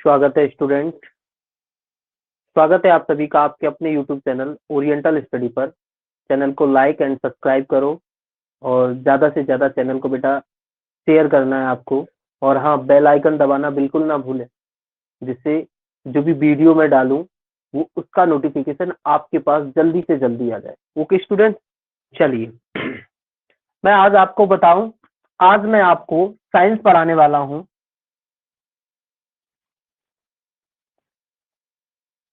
स्वागत है स्टूडेंट। स्वागत है आप सभी का आपके अपने यूट्यूब चैनल ओरिएंटल स्टडी पर। चैनल को लाइक एंड सब्सक्राइब करो और ज़्यादा से ज़्यादा चैनल को बेटा शेयर करना है आपको। और हाँ, बेल आइकन दबाना बिल्कुल ना भूलें, जिससे जो भी वीडियो मैं डालूं वो उसका नोटिफिकेशन आपके पास जल्दी से जल्दी आ जाए। ओके स्टूडेंट, चलिए मैं आज आपको बताऊं। आज मैं आपको साइंस पढ़ाने वाला हूं।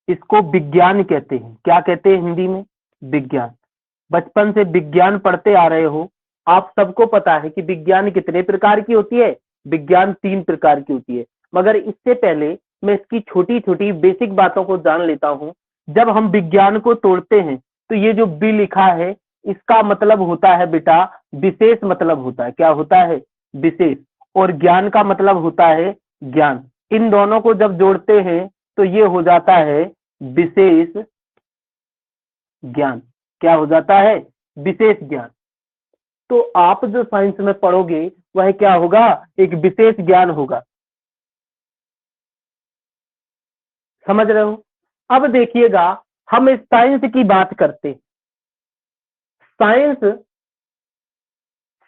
इसको विज्ञान कहते हैं। क्या कहते हैं हिंदी में? विज्ञान। बचपन से विज्ञान पढ़ते आ रहे हो, आप सबको पता है कि विज्ञान कितने प्रकार की होती है। विज्ञान 3 प्रकार की होती है। मगर इससे पहले मैं इसकी छोटी छोटी बेसिक बातों को जान लेता हूं। जब हम विज्ञान को तोड़ते हैं तो ये जो बी लिखा है इसका मतलब होता है बेटा विशेष। मतलब होता है, क्या होता है? विशेष। और ज्ञान का मतलब होता है ज्ञान। इन दोनों को जब जोड़ते हैं तो ये हो जाता है विशेष ज्ञान। क्या हो जाता है? विशेष ज्ञान। तो आप जो साइंस में पढ़ोगे वह क्या होगा? एक विशेष ज्ञान होगा। समझ रहे हो? अब देखिएगा, हम इस साइंस की बात करते हैं। साइंस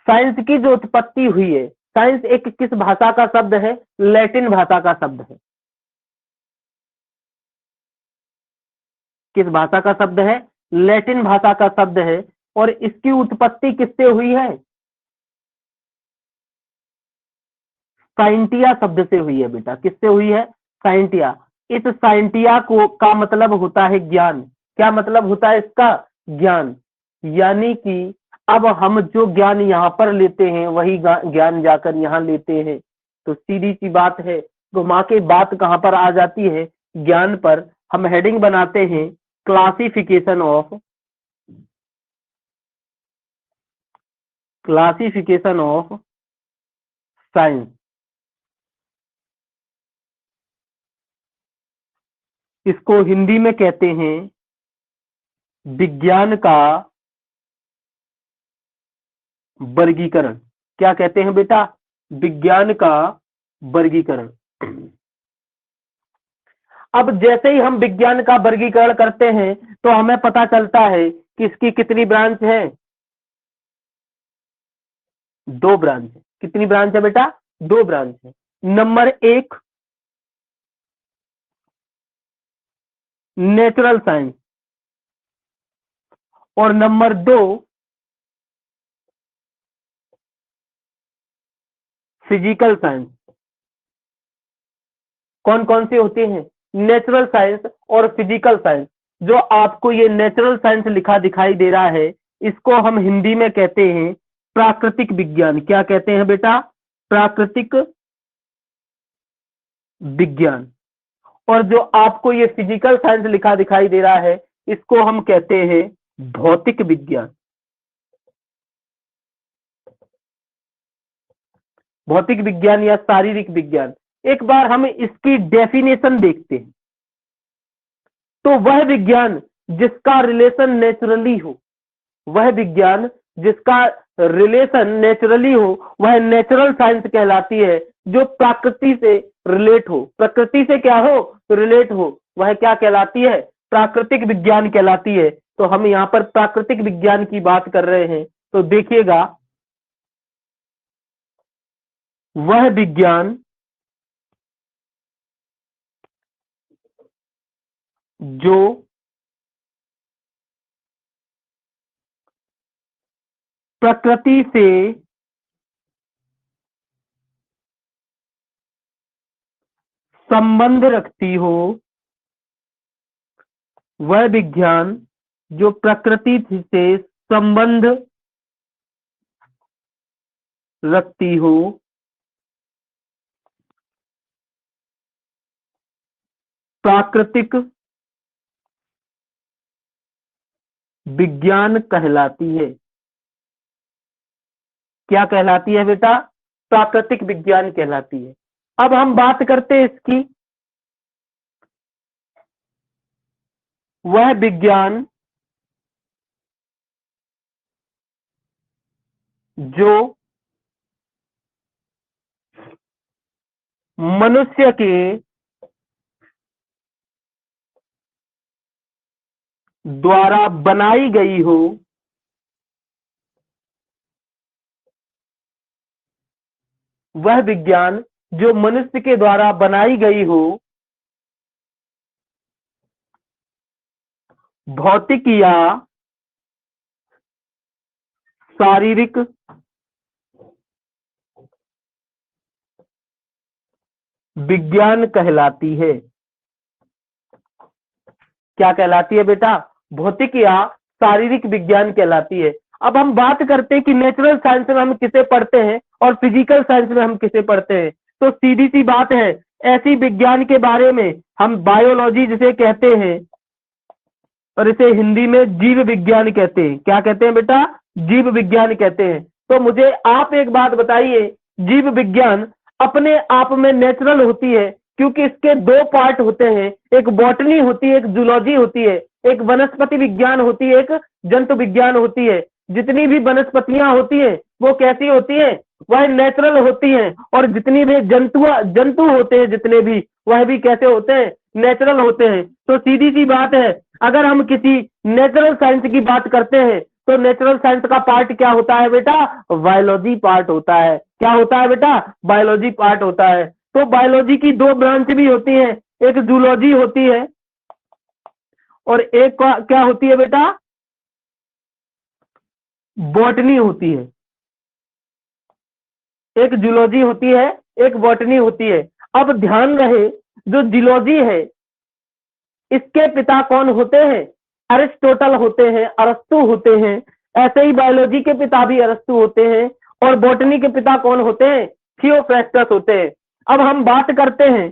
साइंस की जो उत्पत्ति हुई है, साइंस एक किस भाषा का शब्द है? लैटिन भाषा का शब्द है। किस भाषा का शब्द है? लैटिन भाषा का शब्द है। और इसकी उत्पत्ति किससे हुई है? साइंटिया शब्द से हुई है बेटा। किससे हुई है? साइंटिया। इस साइंटिया को का मतलब होता है ज्ञान। क्या मतलब होता है इसका? ज्ञान। यानी कि अब हम जो ज्ञान यहाँ पर लेते हैं वही ज्ञान जाकर यहाँ लेते हैं। तो सीधी सी बात है, घुमा के बात कहाँ पर आ जाती है? ज्ञान पर। हम हेडिंग बनाते हैं क्लासिफिकेशन ऑफ साइंस। इसको हिंदी में कहते हैं विज्ञान का वर्गीकरण। क्या कहते हैं बेटा? विज्ञान का वर्गीकरण। अब जैसे ही हम विज्ञान का वर्गीकरण करते हैं तो हमें पता चलता है कि इसकी कितनी ब्रांच है? 2 ब्रांच है। कितनी ब्रांच है बेटा? 2 ब्रांच है। नंबर 1 नेचुरल साइंस और नंबर 2 फिजिकल साइंस। कौन कौन सी होती हैं? नेचुरल साइंस और फिजिकल साइंस। जो आपको ये नेचुरल साइंस लिखा दिखाई दे रहा है, इसको हम हिंदी में कहते हैं प्राकृतिक विज्ञान। क्या कहते हैं बेटा? प्राकृतिक विज्ञान। और जो आपको ये फिजिकल साइंस लिखा दिखाई दे रहा है, इसको हम कहते हैं भौतिक विज्ञान। भौतिक विज्ञान या शारीरिक विज्ञान। एक बार हम इसकी डेफिनेशन देखते हैं। तो वह विज्ञान जिसका रिलेशन नेचुरली हो, वह विज्ञान जिसका रिलेशन नेचुरली हो, वह नेचुरल साइंस कहलाती है। जो प्रकृति से रिलेट हो, प्रकृति से क्या हो? रिलेट हो, वह क्या कहलाती है? प्राकृतिक विज्ञान कहलाती है। तो हम यहाँ पर प्राकृतिक विज्ञान की बात कर रहे हैं। तो देखिएगा, वह विज्ञान जो प्रकृति से संबंध रखती हो, वह विज्ञान जो प्रकृति से संबंध रखती हो, प्राकृतिक विज्ञान कहलाती है। क्या कहलाती है बेटा? प्राकृतिक विज्ञान कहलाती है। अब हम बात करते हैं इसकी। वह विज्ञान जो मनुष्य के द्वारा बनाई गई हो, वह विज्ञान जो मनुष्य के द्वारा बनाई गई हो, भौतिक या शारीरिक विज्ञान कहलाती है। क्या कहलाती है बेटा? भौतिक या शारीरिक विज्ञान कहलाती है। अब हम बात करते हैं कि नेचुरल साइंस में हम किसे पढ़ते हैं और फिजिकल साइंस में हम किसे पढ़ते हैं। तो सीधी सी बात है, ऐसी विज्ञान के बारे में हम बायोलॉजी जिसे कहते हैं, और इसे हिंदी में जीव विज्ञान कहते हैं। क्या कहते हैं बेटा? जीव विज्ञान कहते हैं। तो मुझे आप एक बात बताइए, जीव विज्ञान अपने आप में नेचुरल होती है क्योंकि इसके दो पार्ट होते हैं, एक बॉटनी होती है, एक जूलॉजी होती है, एक वनस्पति विज्ञान होती है, एक जंतु विज्ञान होती है। जितनी भी वनस्पतियां होती है वो कैसी होती है? वह नेचुरल होती हैं। और जितनी भी जंतु होते हैं, जितने भी, वह भी कैसे होते हैं? नेचुरल होते हैं। तो सीधी सी बात है, अगर हम किसी नेचुरल साइंस की बात करते हैं तो नेचुरल साइंस का पार्ट क्या होता है बेटा? बायोलॉजी पार्ट होता है। क्या होता है बेटा? बायोलॉजी पार्ट होता है। तो बायोलॉजी की दो ब्रांच भी होती है, एक जूलॉजी होती है और एक क्या होती है बेटा? बॉटनी होती है। एक जूलॉजी होती है, एक बॉटनी होती है। अब ध्यान रहे, जो जूलॉजी है इसके पिता कौन होते हैं? अरिस्टोटल होते हैं, अरस्तु होते हैं। ऐसे ही बायोलॉजी के पिता भी अरस्तु होते हैं और बॉटनी के पिता कौन होते हैं? थियोफ्रास्टस होते हैं। अब हम बात करते हैं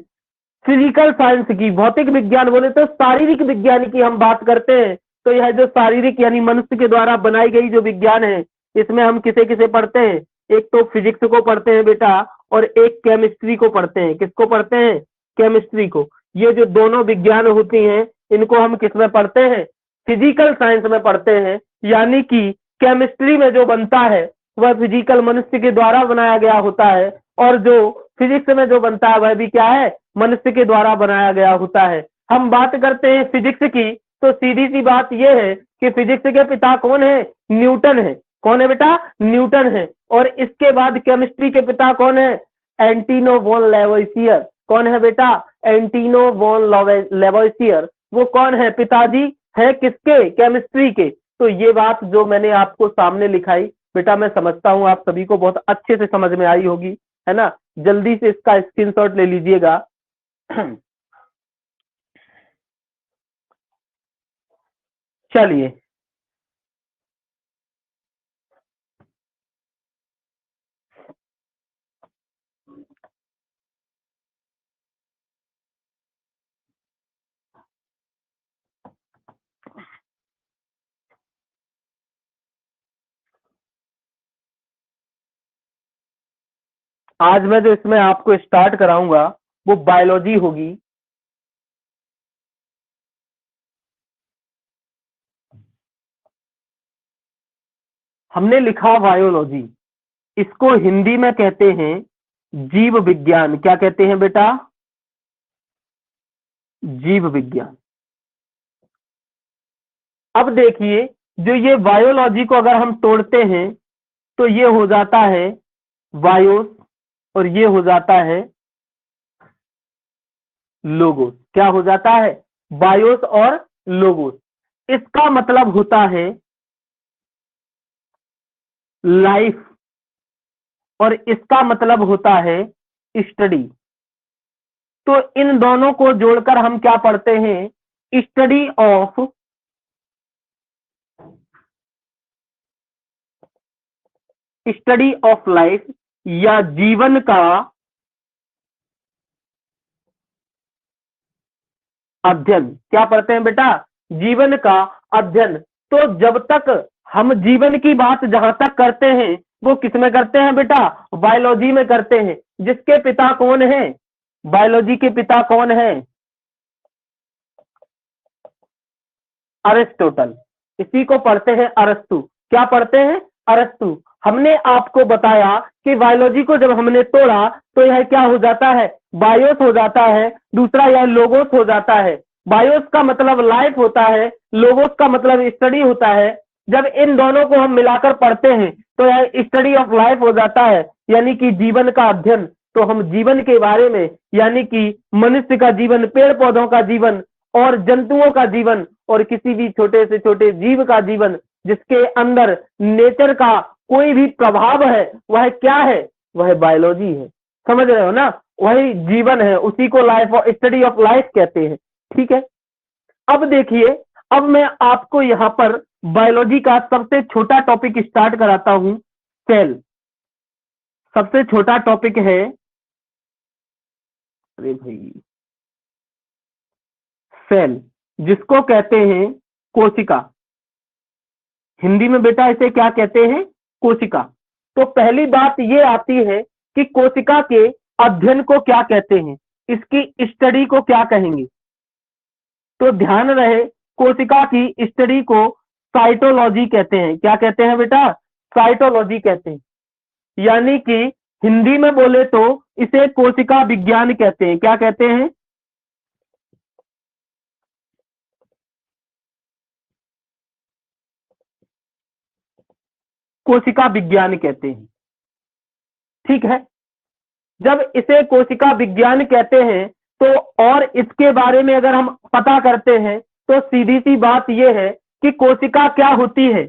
फिजिकल साइंस की, भौतिक विज्ञान बोले तो शारीरिक विज्ञान की हम बात करते हैं। तो यह जो शारीरिक यानी मनुष्य के द्वारा बनाई गई जो विज्ञान है, इसमें हम किसे किसे पढ़ते हैं? एक तो फिजिक्स को पढ़ते हैं बेटा, और एक केमिस्ट्री को पढ़ते हैं। किसको पढ़ते हैं? केमिस्ट्री को। ये जो दोनों विज्ञान होती हैं, इनको हम किस में पढ़ते हैं? फिजिकल साइंस में पढ़ते हैं। यानी कि केमिस्ट्री में जो बनता है वह फिजिकल मनुष्य के द्वारा बनाया गया होता है, और जो फिजिक्स में जो बनता है वह भी क्या है? मनुष्य के द्वारा बनाया गया होता है। हम बात करते हैं फिजिक्स की, तो सीधी सी बात यह है कि फिजिक्स के पिता कौन है? न्यूटन है। कौन है बेटा? न्यूटन है। और इसके बाद केमिस्ट्री के पिता कौन है? एंटीनो वॉन लेवोइसियर। कौन है बेटा? एंटीनो वॉन लेवोइसियर। वो कौन है? पिताजी है किसके? केमिस्ट्री के। तो ये बात जो मैंने आपको सामने लिखाई बेटा, मैं समझता हूं आप सभी को बहुत अच्छे से समझ में आई होगी, है ना? जल्दी से इसका स्क्रीनशॉट ले लीजिएगा। चलिए, आज मैं जो इसमें आपको स्टार्ट कराऊंगा वो बायोलॉजी होगी। हमने लिखा बायोलॉजी, इसको हिंदी में कहते हैं जीव विज्ञान। क्या कहते हैं बेटा? जीव विज्ञान। अब देखिए, जो ये बायोलॉजी को अगर हम तोड़ते हैं तो ये हो जाता है बायोस, और ये हो जाता है लोगोस। क्या हो जाता है? बायोस और लोगोस। इसका मतलब होता है लाइफ, और इसका मतलब होता है स्टडी। तो इन दोनों को जोड़कर हम क्या पढ़ते हैं? स्टडी ऑफ लाइफ, या जीवन का अध्ययन। क्या पढ़ते हैं बेटा? जीवन का अध्ययन। तो जब तक हम जीवन की बात जहां तक करते हैं वो किसमें करते हैं बेटा? बायोलॉजी में करते हैं। जिसके पिता कौन है? बायोलॉजी के पिता कौन है? अरिस्टोटल। इसी को पढ़ते हैं अरस्तु। क्या पढ़ते हैं? अरस्तु। हमने आपको बताया कि बायोलॉजी को जब हमने तोड़ा तो यह क्या हो जाता है? बायोस हो जाता है। दूसरा यह लोगोस हो जाता है। बायोस का मतलब लाइफ होता है, लोगोस का मतलब स्टडी होता है। जब इन दोनों को हम मिलाकर पढ़ते हैं तो यह स्टडी ऑफ लाइफ हो जाता है, यानी कि जीवन का अध्ययन। तो हम जीवन के बारे में, यानी कि मनुष्य का जीवन, पेड़ पौधों का जीवन और जंतुओं का जीवन और किसी भी छोटे से छोटे जीव का जीवन जिसके अंदर नेचर का कोई भी प्रभाव है, वह क्या है? वह बायोलॉजी है। समझ रहे हो ना? वही जीवन है, उसी को लाइफ और स्टडी ऑफ लाइफ कहते हैं। ठीक है, अब देखिए, अब मैं आपको यहाँ पर बायोलॉजी का सबसे छोटा टॉपिक स्टार्ट कराता हूं, सेल। सबसे छोटा टॉपिक है, अरे भाई, सेल, जिसको कहते हैं कोशिका। हिंदी में बेटा इसे क्या कहते हैं? कोशिका। तो पहली बात ये आती है कि कोशिका के अध्ययन को क्या कहते हैं, इसकी स्टडी को क्या कहेंगे? तो ध्यान रहे, कोशिका की स्टडी को साइटोलॉजी कहते हैं। क्या कहते हैं बेटा? साइटोलॉजी कहते हैं। यानी कि हिंदी में बोले तो इसे कोशिका विज्ञान कहते हैं। क्या कहते हैं? कोशिका विज्ञान कहते हैं। ठीक है, जब इसे कोशिका विज्ञान कहते हैं तो और इसके बारे में अगर हम पता करते हैं तो सीधी सी बात यह है कि कोशिका क्या होती है?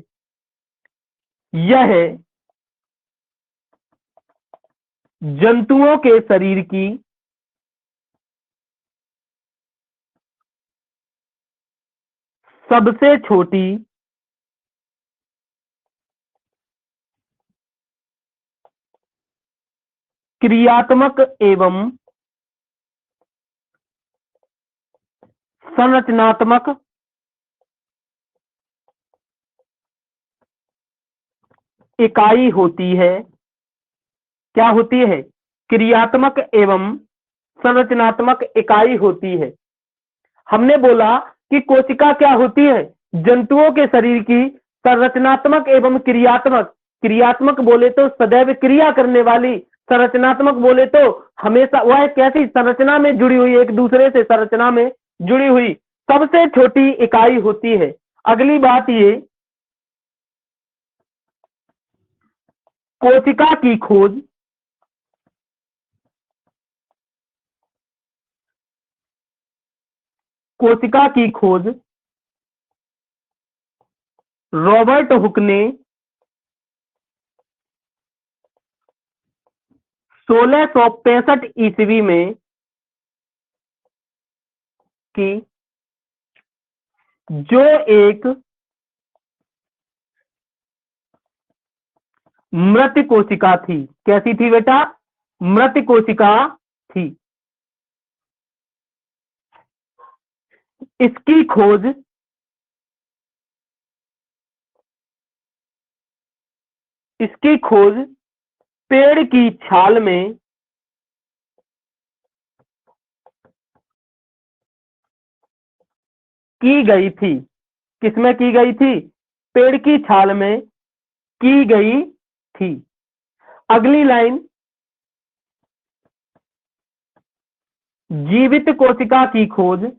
यह जंतुओं के शरीर की सबसे छोटी क्रियात्मक एवं संरचनात्मक इकाई होती है। क्या होती है? क्रियात्मक एवं संरचनात्मक इकाई होती है। हमने बोला कि कोशिका क्या होती है? जंतुओं के शरीर की संरचनात्मक एवं क्रियात्मक। क्रियात्मक बोले तो सदैव क्रिया करने वाली, संरचनात्मक बोले तो हमेशा वह कैसी संरचना में जुड़ी हुई, एक दूसरे से संरचना में जुड़ी हुई सबसे छोटी इकाई होती है। अगली बात ये, कोशिका की खोज कोशिका की खोज रॉबर्ट हुक ने 1665 ईस्वी में की, जो एक मृत कोशिका थी। कैसी थी बेटा? मृत कोशिका थी। इसकी खोज पेड़ की छाल में की गई थी। किसमें की गई थी? पेड़ की छाल में की गई थी। अगली लाइन, जीवित कोशिका की खोज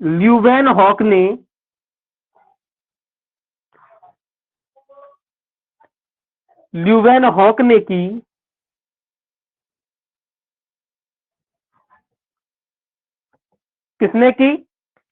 ल्यूवेनहॉक ने की। किसने की?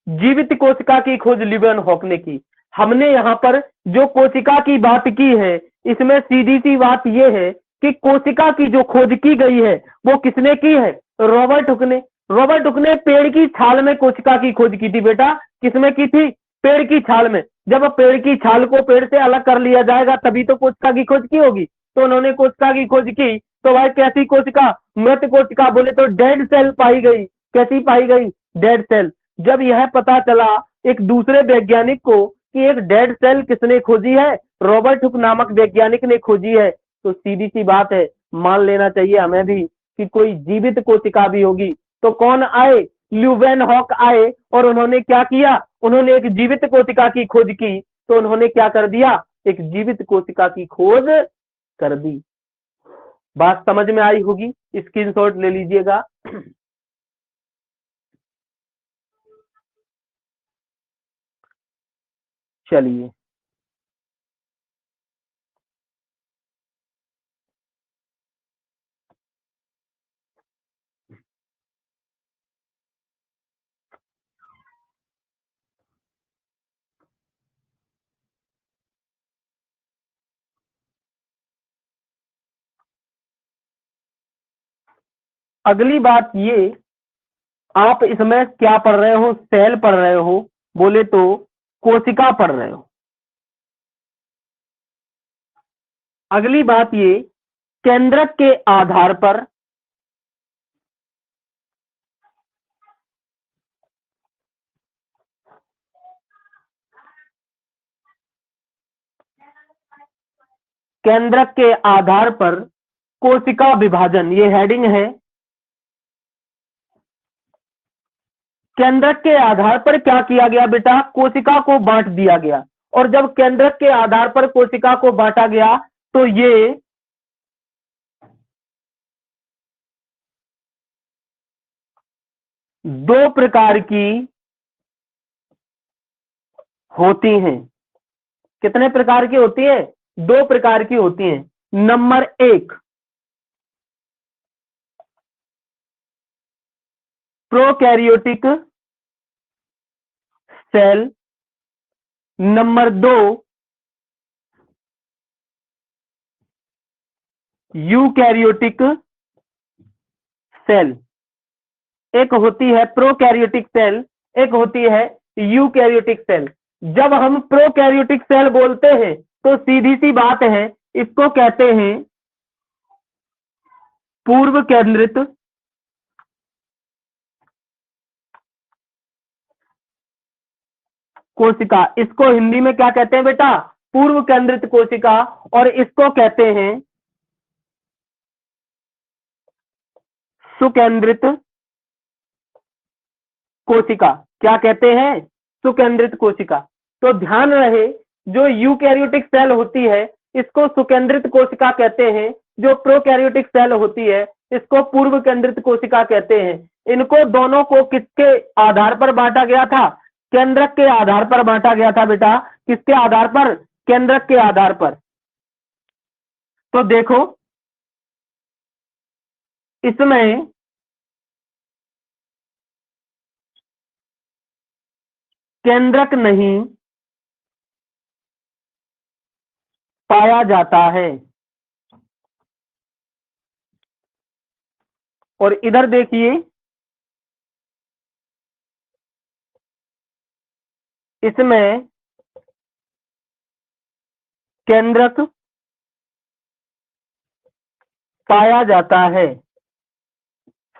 जीवित कोशिका की खोज ल्यूवेनहॉक ने की। हमने यहाँ पर जो कोशिका की बात की है, इसमें सीधी सी बात यह है कि कोशिका की जो खोज की गई है वो किसने की है? रॉबर्ट हुक ने। रॉबर्ट हुक ने पेड़ की छाल में कोशिका की खोज की थी बेटा। किसमें की थी? पेड़ की छाल में। जब पेड़ की छाल को पेड़ से अलग कर लिया जाएगा तभी तो कोशिका की खोज की होगी। तो उन्होंने कोशिका की खोज की, तो वह कैसी कोशिका? मृत कोशिका, बोले तो डेड सेल पाई गई। कैसी पाई गई? Dead cell. जब यह पता चला एक दूसरे वैज्ञानिक को कि एक डेड सेल किसने खोजी है? रॉबर्ट हुक नामक वैज्ञानिक ने खोजी है, तो सीधी सी बात है, मान लेना चाहिए हमें भी कि कोई जीवित कोशिका भी होगी। तो कौन आए? ल्यूवेनहॉक आए और उन्होंने क्या किया? उन्होंने एक जीवित कोशिका की खोज की। तो उन्होंने क्या कर दिया, एक जीवित कोशिका की खोज कर दी। बात समझ में आई होगी, स्क्रीनशॉट ले लीजिएगा। चलिए, अगली बात ये, आप इसमें क्या पढ़ रहे हो, सेल पढ़ रहे हो, बोले तो कोशिका पढ़ रहे हो। अगली बात ये, केंद्रक के आधार पर केंद्रक के आधार पर कोशिका विभाजन, ये हेडिंग है। केंद्रक के आधार पर क्या किया गया बेटा, कोशिका को बांट दिया गया। और जब केंद्रक के आधार पर कोशिका को बांटा गया तो ये दो प्रकार की होती हैं। कितने प्रकार की होती है, दो प्रकार की होती हैं। नंबर एक, प्रोकैरियोटिक सेल। नंबर दो, यूकैरियोटिक सेल। एक होती है प्रोकैरियोटिक सेल, एक होती है यूकैरियोटिक सेल। जब हम प्रोकैरियोटिक सेल बोलते हैं तो सीधी सी बात है, इसको कहते हैं पूर्व केंद्रित कोशिका। इसको हिंदी में क्या कहते हैं बेटा, पूर्व केंद्रित कोशिका। और इसको कहते हैं सुकेंद्रित कोशिका। क्या कहते हैं, सुकेंद्रित कोशिका। तो ध्यान रहे, जो यूकैरियोटिक सेल होती है इसको सुकेंद्रित कोशिका कहते हैं, जो प्रोकैरियोटिक सेल होती है इसको पूर्व केंद्रित कोशिका कहते हैं। इनको दोनों को किसके आधार पर बांटा गया था, केंद्रक के आधार पर बांटा गया था बेटा। किसके आधार पर, केंद्रक के आधार पर। तो देखो, इसमें केंद्रक नहीं पाया जाता है। और इधर देखिए, इसमें केंद्रक पाया जाता है।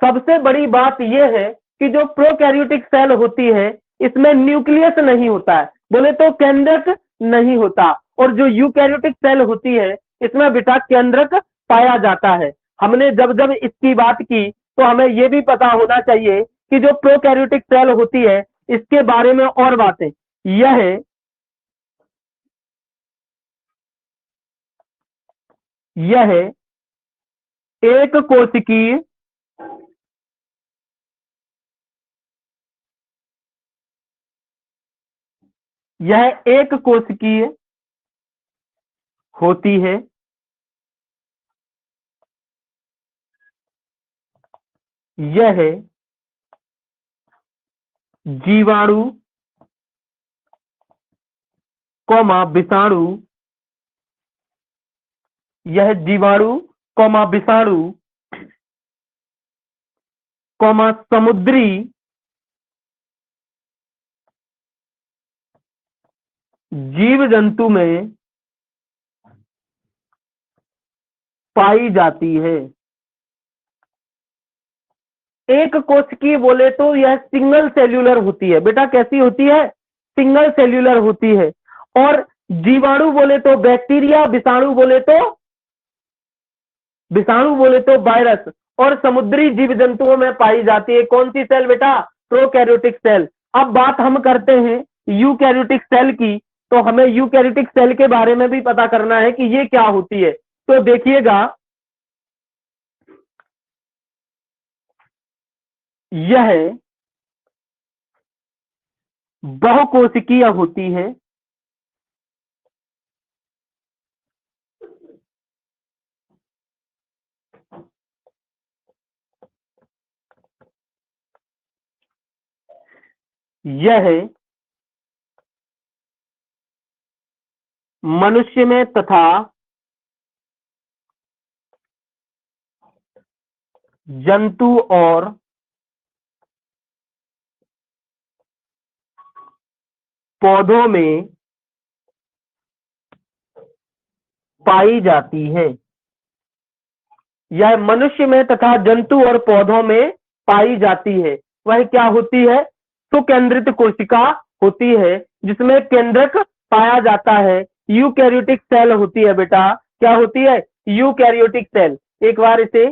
सबसे बड़ी बात यह है कि जो प्रोकैरियोटिक सेल होती है इसमें न्यूक्लियस नहीं होता है, बोले तो केंद्रक नहीं होता। और जो यूकैरियोटिक सेल होती है इसमें बेटा केंद्रक पाया जाता है। हमने जब जब इसकी बात की तो हमें यह भी पता होना चाहिए कि जो प्रोकैरियोटिक सेल होती है इसके बारे में और बातें। यह एक कोशिकीय यह एक कोशिकीय होती है। यह जीवाणु कौमा विषाणु, यह जीवाणु कौमा विषाणु कौमा समुद्री जीव जंतु में पाई जाती है। एक कोशिकीय बोले तो यह सिंगल सेल्यूलर होती है बेटा। कैसी होती है, सिंगल सेल्यूलर होती है। और जीवाणु बोले तो बैक्टीरिया, विषाणु बोले तो वायरस, और समुद्री जीव जंतुओं में पाई जाती है। कौन सी सेल बेटा, प्रोकैरियोटिक सेल। अब बात हम करते हैं यूकैरियोटिक सेल की। तो हमें यूकैरियोटिक सेल के बारे में भी पता करना है कि ये क्या होती है। तो देखिएगा, यह बहुकोशिकीय होती है। यह मनुष्य में तथा जंतु और पौधों में पाई जाती है। यह मनुष्य में तथा जंतु और पौधों में पाई जाती है। वह क्या होती है? सुकेंद्रित कोशिका होती है, जिसमें केंद्रक पाया जाता है। यूकैरियोटिक सेल होती है बेटा। क्या होती है? Eukaryotic cell. एक बार इसे,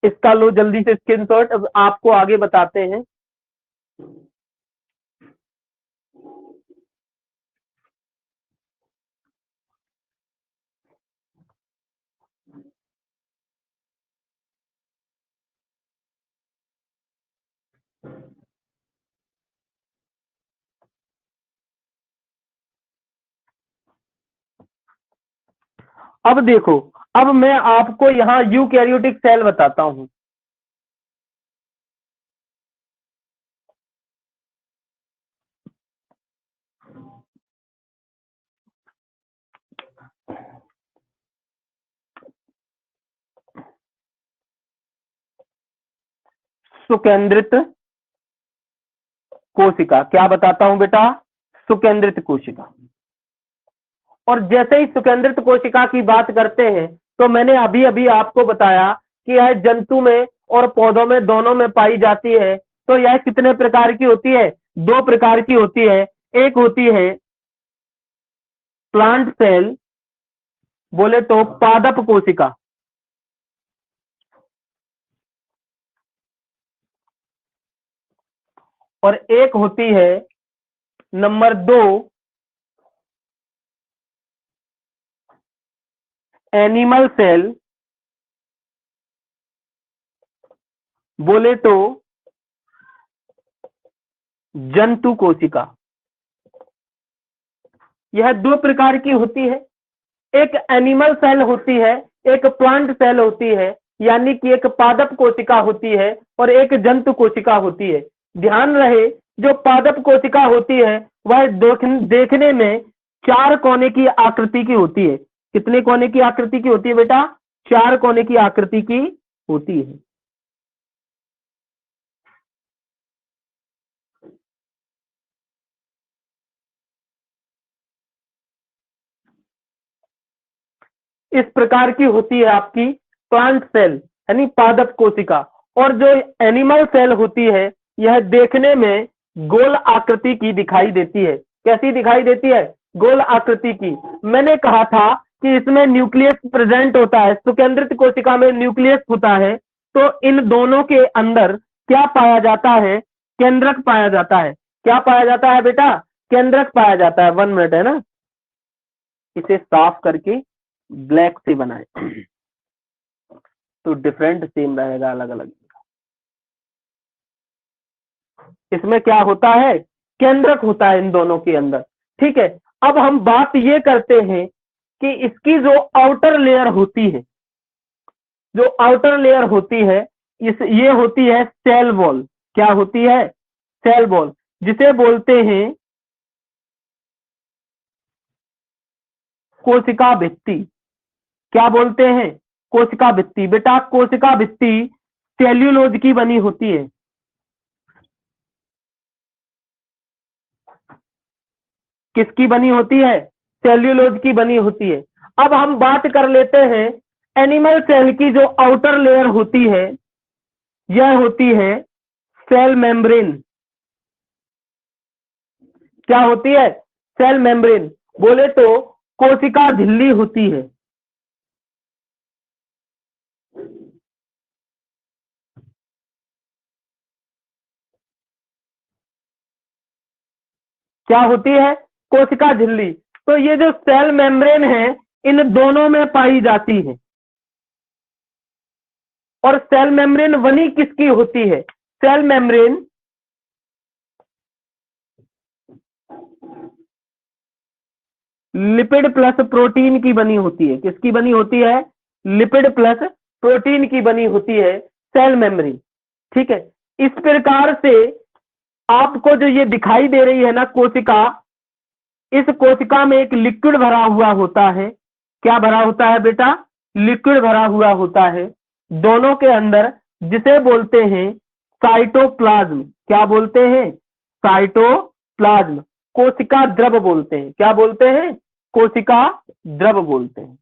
इसका लो जल्दी से स्क्रीनशॉट, अब आपको आगे बताते हैं। अब देखो, अब मैं आपको यहाँ यूकैरियोटिक सेल बताता हूं। सुकेंद्रित कोशिका, क्या बताता हूं बेटा? सुकेंद्रित कोशिका। और जैसे ही सुकेंद्रित कोशिका की बात करते हैं, तो मैंने अभी अभी आपको बताया कि यह जंतु में और पौधों में दोनों में पाई जाती है। तो यह कितने प्रकार की होती है? दो प्रकार की होती है। एक होती है प्लांट सेल, बोले तो पादप कोशिका, और एक होती है नंबर 2 एनिमल सेल, बोले तो जंतु कोशिका। यह दो प्रकार की होती है। एक एनिमल सेल होती है, एक प्लांट सेल होती है, यानी कि एक पादप कोशिका होती है और एक जंतु कोशिका होती है। ध्यान रहे, जो पादप कोशिका होती है वह देखने में 4 कोने की आकृति की होती है। कितने कोने की आकृति की होती है बेटा? 4 कोने की आकृति की होती है। इस प्रकार की होती है आपकी प्लांट सेल, यानी पादप कोशिका। और जो एनिमल सेल होती है, यह देखने में गोल आकृति की दिखाई देती है। कैसी दिखाई देती है? गोल आकृति की। मैंने कहा था कि इसमें न्यूक्लियस प्रेजेंट होता है। सुकेंद्रित कोशिका में न्यूक्लियस होता है। तो इन दोनों के अंदर क्या पाया जाता है? केंद्रक पाया जाता है। क्या पाया जाता है बेटा? केंद्रक पाया जाता है। 1 मिनट है ना, इसे साफ करके ब्लैक से बनाए तो डिफरेंट सेम रहेगा, अलग अलग। इसमें क्या होता है? केंद्रक होता है इन दोनों के अंदर। ठीक है। अब हम बात ये करते हैं कि इसकी जो आउटर लेयर होती है, जो आउटर लेयर होती है, ये होती है सेल वॉल। क्या होती है? सेल वॉल, जिसे बोलते हैं कोशिका भित्ति। क्या बोलते हैं? कोशिका भित्ति। बेटा, कोशिका भित्ति सेल्यूलोज की बनी होती है। किसकी बनी होती है? सेल्यूलोज की बनी होती है। अब हम बात कर लेते हैं एनिमल सेल की। जो आउटर लेयर होती है, यह होती है सेल मेम्ब्रेन। क्या होती है? सेल मेम्ब्रेन, बोले तो कोशिका झिल्ली होती है। क्या होती है? कोशिका झिल्ली। तो ये जो सेल मेम्ब्रेन है इन दोनों में पाई जाती है। और सेल मेम्ब्रेन बनी किसकी होती है? Cell membrane lipid plus protein की बनी होती है। किसकी बनी होती है? लिपिड प्लस प्रोटीन की बनी होती है सेल मेम्ब्रेन। ठीक है, इस प्रकार से आपको जो ये दिखाई दे रही है ना कोशिका, इस कोशिका में एक लिक्विड भरा हुआ होता है। क्या भरा होता है बेटा? लिक्विड भरा हुआ होता है दोनों के अंदर, जिसे बोलते हैं साइटोप्लाज्म। क्या बोलते हैं? साइटोप्लाज्म। कोशिका द्रव बोलते हैं। क्या बोलते हैं? कोशिका द्रव बोलते हैं।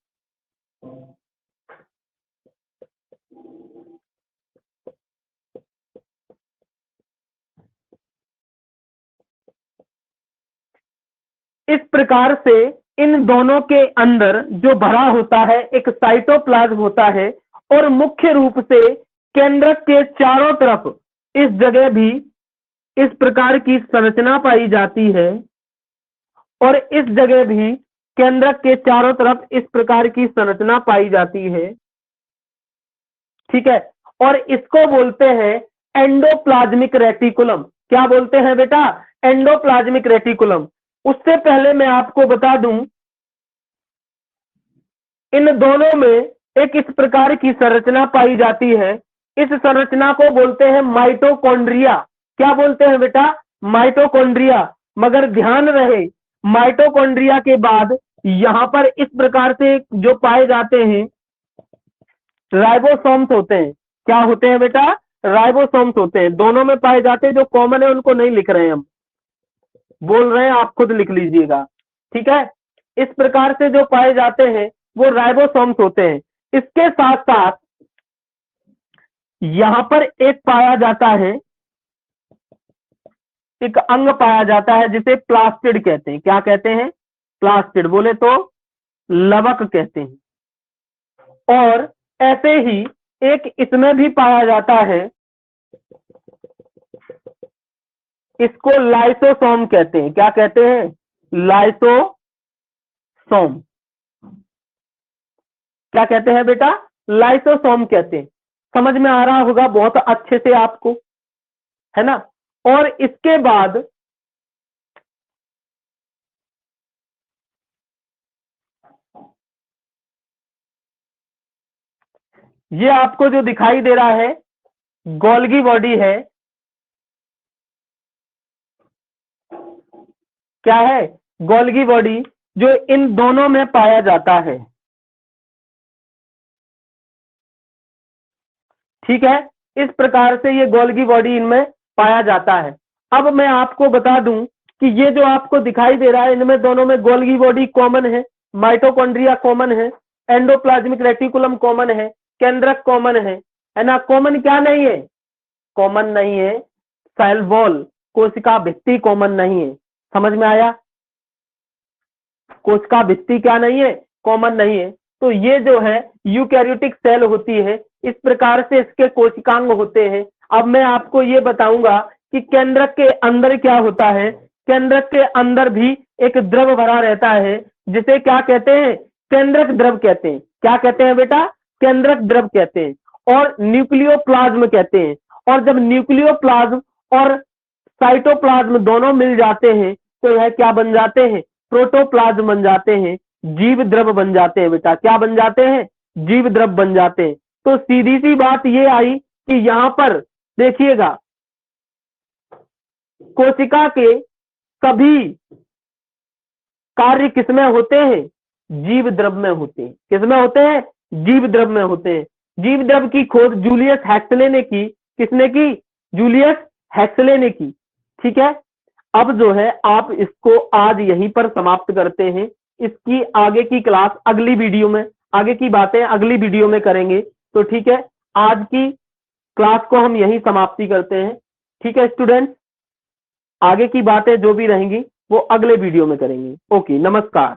इस प्रकार से इन दोनों के अंदर जो भरा होता है एक साइटोप्लाज्म होता है, और मुख्य रूप से केंद्रक के चारों तरफ इस जगह भी इस प्रकार की संरचना पाई जाती है, और इस जगह भी केंद्रक के चारों तरफ इस प्रकार की संरचना पाई जाती है। ठीक है, और इसको बोलते हैं एंडोप्लाज्मिक रेटिकुलम। क्या बोलते हैं बेटा? Endoplasmic reticulum. उससे पहले मैं आपको बता दूं, इन दोनों में एक इस प्रकार की संरचना पाई जाती है। इस संरचना को बोलते हैं माइटोकॉन्ड्रिया। क्या बोलते हैं बेटा? माइटोकॉन्ड्रिया। मगर ध्यान रहे, माइटोकॉन्ड्रिया के बाद यहां पर इस प्रकार से जो पाए जाते हैं राइबोसोम्स होते हैं। क्या होते हैं बेटा? राइबोसोम्स होते हैं। दोनों में पाए जाते हैं। जो कॉमन है उनको नहीं लिख रहे हैं, हम बोल रहे हैं, आप खुद लिख लीजिएगा। ठीक है, इस प्रकार से जो पाए जाते हैं वो राइबोसोम्स होते हैं। इसके साथ साथ यहां पर एक पाया जाता है, एक अंग पाया जाता है जिसे प्लास्टिड कहते हैं। क्या कहते हैं? प्लास्टिड। बोले तो लवक कहते हैं। और ऐसे ही एक इसमें भी पाया जाता है, इसको लाइसोसोम कहते हैं। क्या कहते हैं? लाइसोसोम। क्या कहते हैं बेटा? लाइसोसोम कहते हैं। समझ में आ रहा होगा बहुत अच्छे से आपको, है ना? और इसके बाद ये आपको जो दिखाई दे रहा है गोल्गी बॉडी है। क्या है? गोल्गी बॉडी, जो इन दोनों में पाया जाता है। ठीक है, इस प्रकार से ये गोल्गी बॉडी इनमें पाया जाता है। अब मैं आपको बता दूं कि ये जो आपको दिखाई दे रहा है इनमें दोनों में गोल्गी बॉडी कॉमन है, माइटोकॉन्ड्रिया कॉमन है, एंडोप्लाज्मिक रेटिकुलम कॉमन है, केंद्रक कॉमन है ना? कॉमन क्या नहीं है? कॉमन नहीं है सेल वॉल, कोशिका भित्ति कॉमन नहीं है। समझ में आया? कोशिका भित्ति क्या नहीं है? कॉमन नहीं है। तो ये जो है यूकैरियोटिक सेल होती है, इस प्रकार से इसके कोशिकांग होते हैं। अब मैं आपको ये बताऊंगा कि केंद्रक के अंदर क्या होता है। केंद्रक के अंदर भी एक द्रव भरा रहता है, जिसे क्या कहते हैं? केंद्रक द्रव कहते हैं। क्या कहते हैं बेटा? केंद्रक द्रव कहते हैं। और न्यूक्लियोप्लाज्म कहते हैं। और जब न्यूक्लियोप्लाज्म और साइटोप्लाज्म दोनों मिल जाते हैं तो यह क्या बन जाते हैं? प्रोटोप्लाज्म बन जाते हैं, जीव द्रव बन जाते हैं। बेटा क्या बन जाते हैं? जीव द्रव बन जाते हैं। तो सीधी सी बात ये आई कि यहां पर देखिएगा, कोशिका के सभी कार्य किसमें होते हैं? जीव द्रव में होते हैं। किसमें होते हैं? जीव द्रव में होते हैं। जीव द्रव की खोज जूलियस हैक्सले ने की। किसने की? जूलियस हैक्सले ने की। ठीक है, अब जो है आप इसको आज यहीं पर समाप्त करते हैं। इसकी आगे की क्लास अगली वीडियो में, आगे की बातें अगली वीडियो में करेंगे। तो ठीक है, आज की क्लास को हम यहीं समाप्ति करते हैं। ठीक है स्टूडेंट्स, आगे की बातें जो भी रहेंगी वो अगले वीडियो में करेंगे। ओके, नमस्कार।